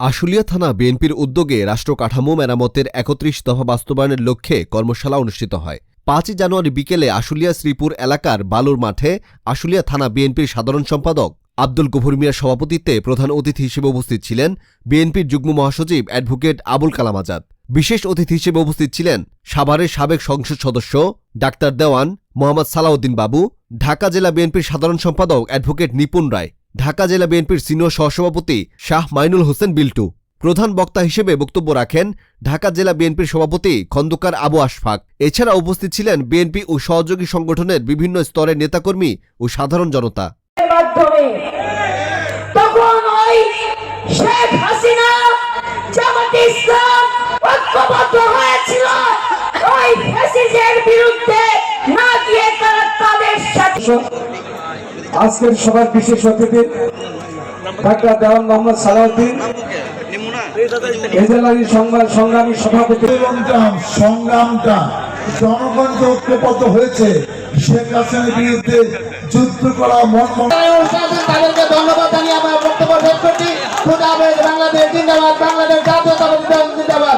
আশুলিয়া থানা বিএনপির উদ্যোগে রাষ্ট্র কাঠামো মেরামতের ৩১ দফা বাস্তবায়নের লক্ষ্যে কর্মশালা অনুষ্ঠিত হয়। ৫ জানুয়ারি বিকেলে আশুলিয়া শ্রীপুর এলাকার বালুর মাঠে আশুলিয়া থানা বিএনপির সাধারণ সম্পাদক আব্দুল গফুর মিয়ার সভাপতিত্বে প্রধান অতিথি হিসেবে উপস্থিত ছিলেন বিএনপির যুগ্ম মহাসচিব অ্যাডভোকেট আবুল কালাম আজাদ। বিশেষ অতিথি হিসেবে উপস্থিত ছিলেন সাভারের সাবেক সংসদ সদস্য ডাক্তার দেওয়ান মোহাম্মদ সালাউদ্দিন বাবু, ঢাকা জেলা বিএনপির সাধারণ সম্পাদক অ্যাডভোকেট নিপুণ রায়, ঢাকা জেলা বিএনপির সিনিয়র সহসভাপতি শাহ মাইনুল হোসেন বিল্টু। প্রধান বক্তা হিসেবে বক্তব্য রাখেন ঢাকা জেলা বিএনপির সভাপতি খন্দকার আবু আশফাক। এছাড়া উপস্থিত ছিলেন বিএনপি ও সহযোগী সংগঠনের বিভিন্ন স্তরের নেতাকর্মী ও সাধারণ জনতা। আজকের সভার বিশেষ অতিথি ডাক্তার দেওয়ান মোহাম্মদ সালাউদ্দিন, সংগ্রামী সভাপতি। সংগ্রামটা জনগণকে ঐক্যবদ্ধ হয়েছে শেখ হাসিনার বিরুদ্ধে যুদ্ধ করা তাদেরকে ধন্যবাদ জানিয়ে আমার বক্তব্য শেষ করছি। বাংলাদেশ জিন্দাবাদ, বাংলাদেশ জাতীয়তাবাদী দল জিন্দাবাদ।